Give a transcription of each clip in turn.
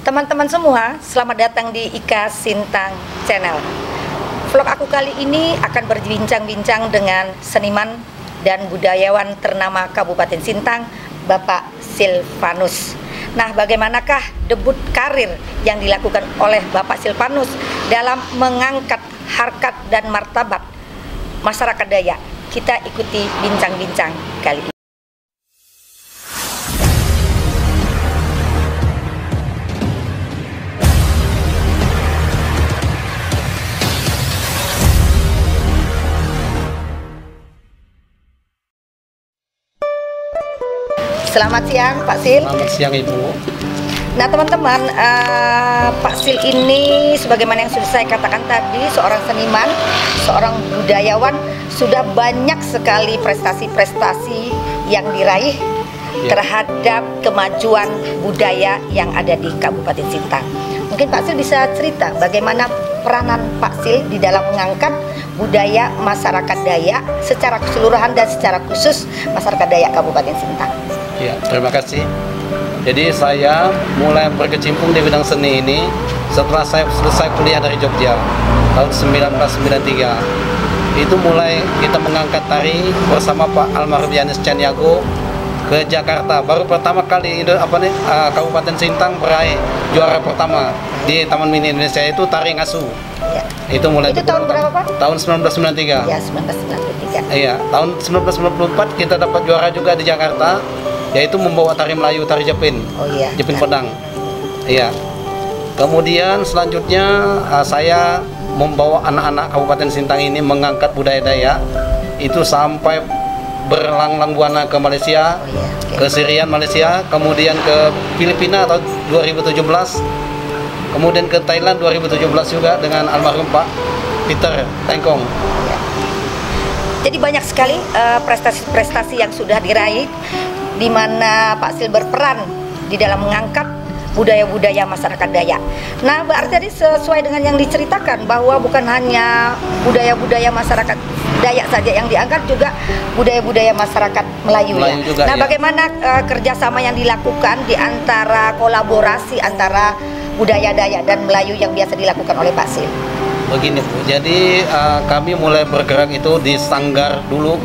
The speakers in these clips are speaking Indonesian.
Teman-teman semua, selamat datang di Ika Sintang Channel. Vlog aku kali ini akan berbincang-bincang dengan seniman dan budayawan ternama Kabupaten Sintang, Bapak Silvanus. Nah, bagaimanakah debut karir yang dilakukan oleh Bapak Silvanus dalam mengangkat harkat dan martabat masyarakat Dayak? Kita ikuti bincang-bincang kali ini. Selamat siang, Pak Sil. Selamat siang, Ibu. Nah, teman-teman, Pak Sil ini sebagaimana yang sudah saya katakan tadi, seorang seniman, seorang budayawan, sudah banyak sekali prestasi-prestasi yang diraih terhadap kemajuan budaya yang ada di Kabupaten Sintang. Mungkin Pak Sil bisa cerita bagaimana peranan Pak Sil di dalam mengangkat budaya masyarakat Dayak secara keseluruhan dan secara khusus masyarakat Dayak Kabupaten Sintang. Ya, terima kasih. Jadi saya mulai berkecimpung di bidang seni ini setelah saya selesai kuliah dari Jogja tahun 1993. Itu mulai kita mengangkat tari bersama Pak almarhum Yanis Caniago ke Jakarta. Baru pertama kali Kabupaten Sintang meraih juara pertama di Taman Mini Indonesia, itu tari ngasuh. Ya. Itu mulai itu tahun berapa, Pak? Tahun 1993. Ya, 1993. Iya, tahun 1994 kita dapat juara juga di Jakarta, yaitu membawa tari Melayu, tari Jepin. Oh iya. Jepin Pedang. Iya. Kemudian selanjutnya saya membawa anak-anak Kabupaten Sintang ini mengangkat budaya Dayak itu sampai berlang-lang buana ke Malaysia, ke Sirian Malaysia, kemudian ke Filipina tahun 2017, kemudian ke Thailand 2017 juga dengan almarhum Pak Peter Tengkong. Jadi banyak sekali prestasi-prestasi yang sudah diraih, di mana Pak Sil berperan di dalam mengangkat budaya-budaya masyarakat Dayak. Nah, berarti tadi sesuai dengan yang diceritakan bahwa bukan hanya budaya-budaya masyarakat Dayak saja yang diangkat, juga budaya-budaya masyarakat Melayu ya. Juga, nah, ya. Bagaimana kerjasama yang dilakukan di antara kolaborasi antara budaya Dayak dan Melayu yang biasa dilakukan oleh Pak Sil? Begini Bu, jadi kami mulai bergerak itu di Sanggar dulu.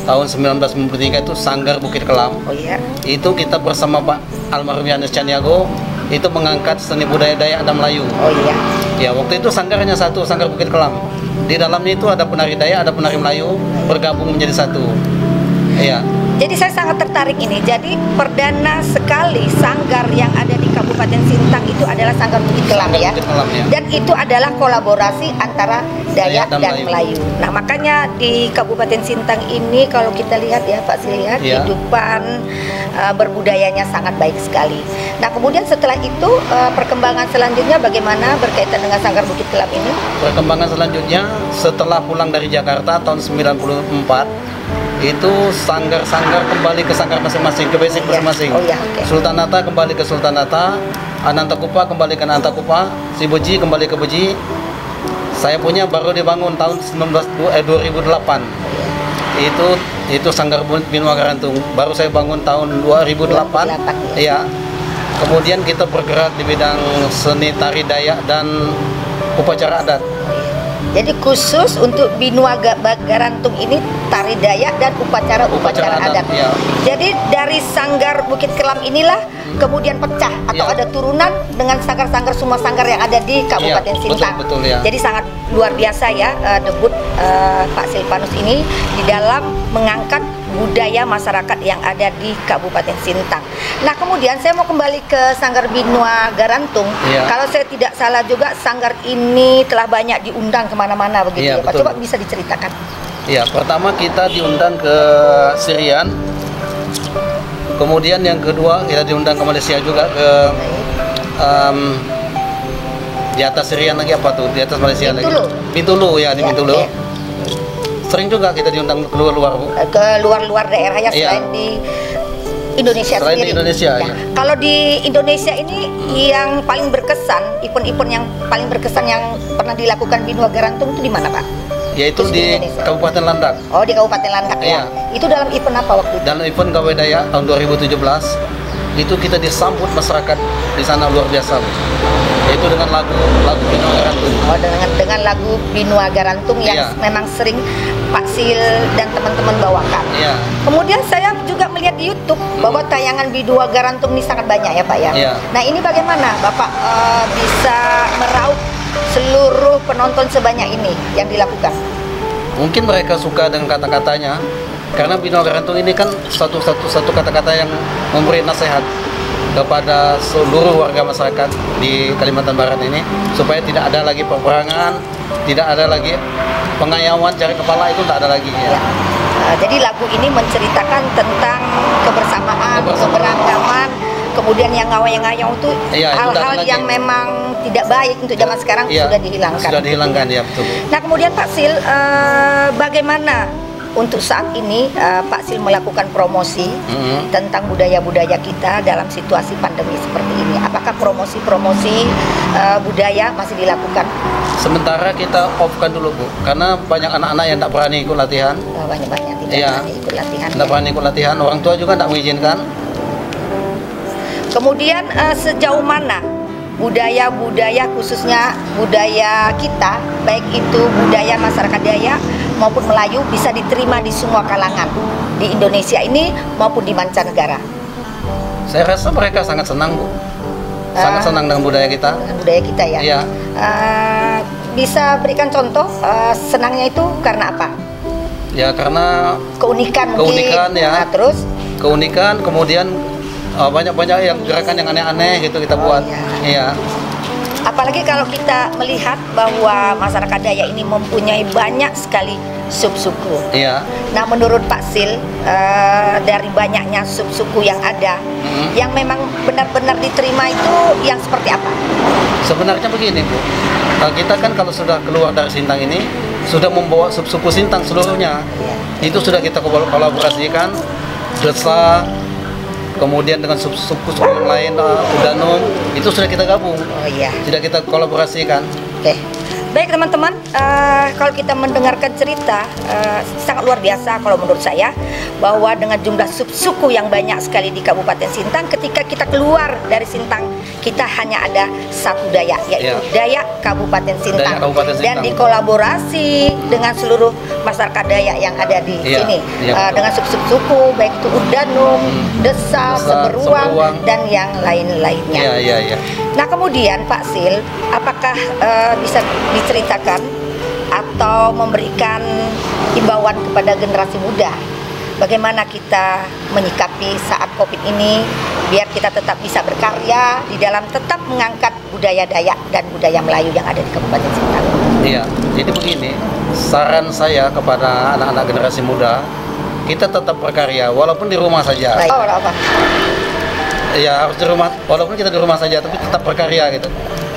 Tahun 1993 itu Sanggar Bukit Kelam. Oh iya. Itu kita bersama Pak almarhum Yanis Caniago itu mengangkat seni budaya Dayak dan Melayu. Oh iya. Ya, waktu itu sanggarnya satu, Sanggar Bukit Kelam. Di dalamnya itu ada penari Dayak, ada penari Melayu, bergabung menjadi satu. Iya. Jadi saya sangat tertarik ini. Jadi perdana sekali sanggar yang ada di Kabupaten Sintang itu adalah Sanggar Bukit Kelam ya. Bukit Kelam, ya. Dan itu adalah kolaborasi antara Dayak dan Melayu. Nah, makanya di Kabupaten Sintang ini kalau kita lihat ya Pak Sil ya, kehidupan berbudayanya sangat baik sekali. Nah, kemudian setelah itu perkembangan selanjutnya bagaimana berkaitan dengan Sanggar Bukit Kelam ini? Perkembangan selanjutnya setelah pulang dari Jakarta tahun 94 itu sanggar-sanggar kembali ke sanggar masing-masing, ke basic masing-masing. Oh, iya, okay. Sultanata kembali ke Sultanata, Anantakupa kembali ke Anantakupa, si Beji kembali ke Beji. Saya punya baru dibangun tahun 2008. Itu Sanggar Binua Garantung. Baru saya bangun tahun 2008. Iya. Kemudian kita bergerak di bidang seni tari Dayak dan upacara adat. Jadi khusus untuk Binua Garantung ini tari Dayak dan upacara adat. Ya. Jadi dari Sanggar Bukit Kelam inilah kemudian pecah atau ada turunan dengan sanggar-sanggar, semua sanggar yang ada di Kabupaten Sintang. Betul, ya. Jadi sangat luar biasa ya debut Pak Silvanus ini di dalam mengangkat budaya masyarakat yang ada di Kabupaten Sintang. Nah, kemudian saya mau kembali ke Sanggar Binua Garantung. Kalau saya tidak salah juga Sanggar ini telah banyak diundang kemana-mana begitu ya Pak. Coba bisa diceritakan. Ya, pertama kita diundang ke Sirian. Kemudian yang kedua kita diundang ke Malaysia juga, ke di atas Sirian lagi apa tuh? Di atas Malaysia Bintulu. lagi. Bintulu ya, di Bintulu. Sering juga kita diundang ke luar-luar. Ke luar-luar daerah ya, selain di Indonesia selain sendiri. Di Indonesia, ya. Kalau di Indonesia ini yang paling berkesan, event-event yang paling berkesan yang pernah dilakukan Binua Garantung itu di mana, Pak? Yaitu di Kabupaten Landak. Oh, di Kabupaten Landak ya. Itu dalam event apa waktu itu? Dalam event Gawe Dayak tahun 2017. itu kita disambut masyarakat di sana luar biasa, Bu. Yaitu dengan lagu Binua Garantung. Oh, dengan lagu Binua Garantung yang Iya. memang sering Pak Sil dan teman-teman bawakan. Iya. Kemudian saya juga melihat di YouTube bahwa tayangan Binua Garantung ini sangat banyak ya Pak ya. Iya. Nah ini bagaimana Bapak bisa meraup seluruh penonton sebanyak ini yang dilakukan? Mungkin mereka suka dengan kata-katanya, karena Binua Garantung ini kan satu kata-kata yang memberi nasihat kepada seluruh warga masyarakat di Kalimantan Barat ini supaya tidak ada lagi peperangan, tidak ada lagi pengayauan cari kepala, itu tidak ada lagi ya. Ya. Jadi lagu ini menceritakan tentang kebersamaan, keberagaman, kemudian yang ngawang-ngawang itu Iya, itu hal-hal tidak ada yang lagi. memang tidak baik untuk zaman sekarang Iya, sudah dihilangkan. Sudah dihilangkan ya, betul. Nah kemudian Pak Sil, bagaimana untuk saat ini Pak Sil melakukan promosi tentang budaya-budaya kita dalam situasi pandemi seperti ini? Apakah promosi-promosi budaya masih dilakukan? Sementara kita off-kan dulu, Bu, karena banyak anak-anak yang tidak berani ikut latihan. Banyak-banyak tidak Iya. berani ikut latihan. Tidak berani ikut latihan, orang tua juga tidak mengizinkan. Kemudian sejauh mana budaya-budaya khususnya budaya kita, baik itu budaya masyarakat Dayak maupun Melayu bisa diterima di semua kalangan di Indonesia ini maupun di mancanegara? Saya rasa mereka sangat senang, Bu. Sangat senang dengan budaya kita. Dengan budaya kita ya. Iya. Bisa berikan contoh senangnya itu karena apa? Ya karena Keunikan mungkin. Keunikan, ya. Nah, terus keunikan, kemudian banyak-banyak yang gerakan yang aneh-aneh gitu kita buat. iya. Iya. Apalagi kalau kita melihat bahwa masyarakat Dayak ini mempunyai banyak sekali subsuku. Iya. Nah, menurut Pak Sil, dari banyaknya subsuku yang ada, yang memang benar-benar diterima itu yang seperti apa? Sebenarnya begini, Bu. Kita kan kalau sudah keluar dari Sintang ini sudah membawa suku Sintang seluruhnya. Itu sudah kita kolaborasikan, Desa, kemudian dengan suku yang lain, Udanum, itu sudah kita gabung. Oh iya. Sudah kita kolaborasikan. Oke. Baik teman-teman, kalau kita mendengarkan cerita sangat luar biasa kalau menurut saya, bahwa dengan jumlah subsuku yang banyak sekali di Kabupaten Sintang, ketika kita keluar dari Sintang kita hanya ada satu Dayak, yaitu Dayak Kabupaten Sintang. Dayak Kabupaten Sintang. Dan dikolaborasi dengan seluruh masyarakat Dayak yang ada di sini, dengan suku baik itu Udanum, Desa, Seberuang, dan yang lain-lainnya. Iya. Nah kemudian Pak Sil, apakah bisa diceritakan atau memberikan himbauan kepada generasi muda bagaimana kita menyikapi saat Covid ini biar kita tetap bisa berkarya di dalam tetap mengangkat budaya Dayak dan budaya Melayu yang ada di Kabupaten Sintang? Iya, jadi begini, saran saya kepada anak-anak generasi muda, kita tetap berkarya walaupun di rumah saja. Baik. Oh, apa? Ya harus di rumah, walaupun kita di rumah saja, tapi tetap berkarya gitu.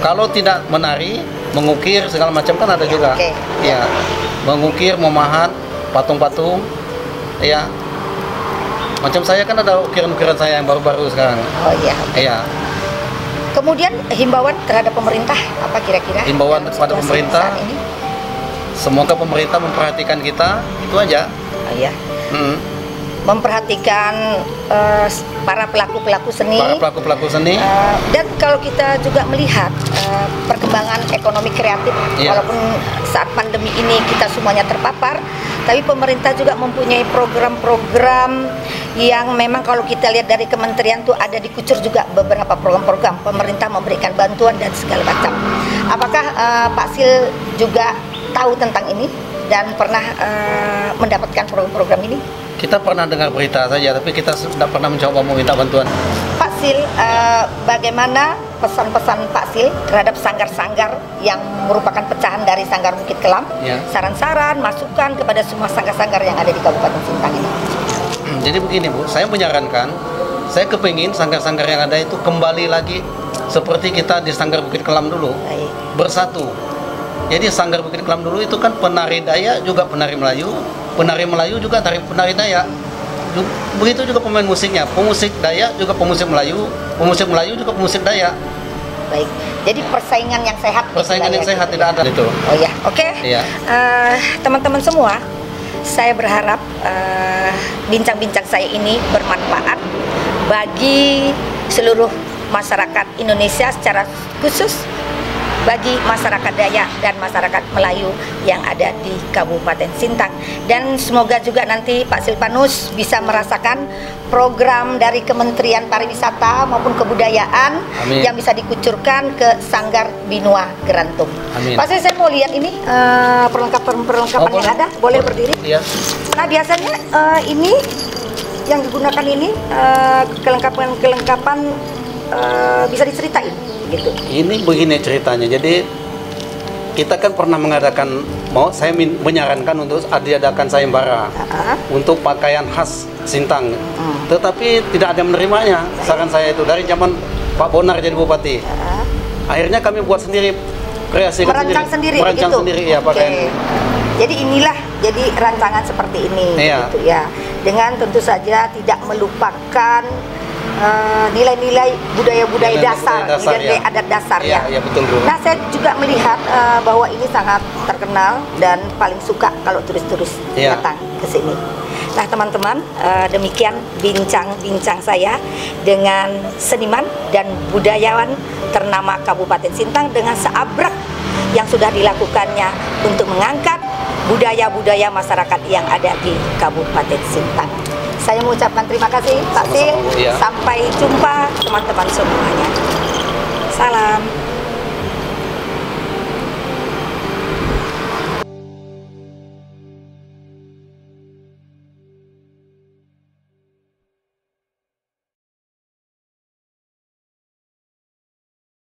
Kalau tidak menari, mengukir segala macam kan ada juga. Oke. Ya, mengukir, memahat, patung-patung, ya. Macam saya kan ada ukiran-ukiran saya yang baru-baru sekarang. Oh iya. Iya. Kemudian himbauan terhadap pemerintah apa kira-kira? Himbauan dalam kepada situasi pemerintah, saat ini? semoga pemerintah memperhatikan kita, itu aja. Oh iya. Memperhatikan para pelaku-pelaku seni. Para pelaku-pelaku seni. Dan kalau kita juga melihat perkembangan ekonomi kreatif, walaupun saat pandemi ini kita semuanya terpapar, tapi pemerintah juga mempunyai program-program yang memang kalau kita lihat dari kementerian tuh ada dikucur juga beberapa program-program. Pemerintah memberikan bantuan dan segala macam. Apakah Pak Sil juga tahu tentang ini dan pernah mendapatkan program-program ini? Kita pernah dengar berita saja, tapi kita tidak pernah mencoba meminta bantuan. Pak Sil, bagaimana pesan-pesan Pak Sil terhadap sanggar-sanggar yang merupakan pecahan dari Sanggar Bukit Kelam? Saran-saran, masukan kepada semua sanggar-sanggar yang ada di Kabupaten Sintang ini. Jadi begini Bu, saya menyarankan, saya kepingin sanggar-sanggar yang ada itu kembali lagi seperti kita di Sanggar Bukit Kelam dulu, bersatu. Jadi Sanggar Bukit Kelam dulu itu kan penari Dayak juga penari Melayu juga penari Dayak. Begitu juga pemain musiknya, pemusik Dayak juga pemusik Melayu juga pemusik Dayak. Baik, jadi persaingan yang sehat. Persaingan yang sehat tidak ada itu. Oh ya, oke. Iya. Teman-teman semua, saya berharap bincang-bincang saya ini bermanfaat bagi seluruh masyarakat Indonesia, secara khusus bagi masyarakat Dayak dan masyarakat Melayu yang ada di Kabupaten Sintang. Dan semoga juga nanti Pak Silvanus bisa merasakan program dari Kementerian Pariwisata maupun Kebudayaan. Amin. Yang bisa dikucurkan ke Sanggar Binua Gerantung. Amin. Pak Sil, saya mau lihat ini perlengkapan yang ada, boleh berdiri? Iya. Nah, biasanya ini yang digunakan ini kelengkapan bisa diceritain gitu. Ini begini ceritanya. Jadi kita kan pernah mengadakan, saya menyarankan untuk diadakan sayembara untuk pakaian khas Sintang. Tetapi tidak ada yang menerimanya. Saran saya itu dari zaman Pak Bonar jadi bupati. Akhirnya kami buat sendiri, merancang sendiri merancang gitu. sendiri ya pakaian. Jadi inilah jadi rancangan seperti ini gitu ya. Dengan tentu saja tidak melupakan nilai-nilai budaya-budaya dasar, nilai adat dasar ya. Iya, betul, Bu. Nah, saya juga melihat bahwa ini sangat terkenal dan paling suka kalau turis-turis datang ke sini. Nah, teman-teman, demikian bincang-bincang saya dengan seniman dan budayawan ternama Kabupaten Sintang dengan seabrek yang sudah dilakukannya untuk mengangkat budaya-budaya masyarakat yang ada di Kabupaten Sintang. Saya mengucapkan terima kasih Pak Sil. Sampai jumpa teman-teman semuanya. Salam.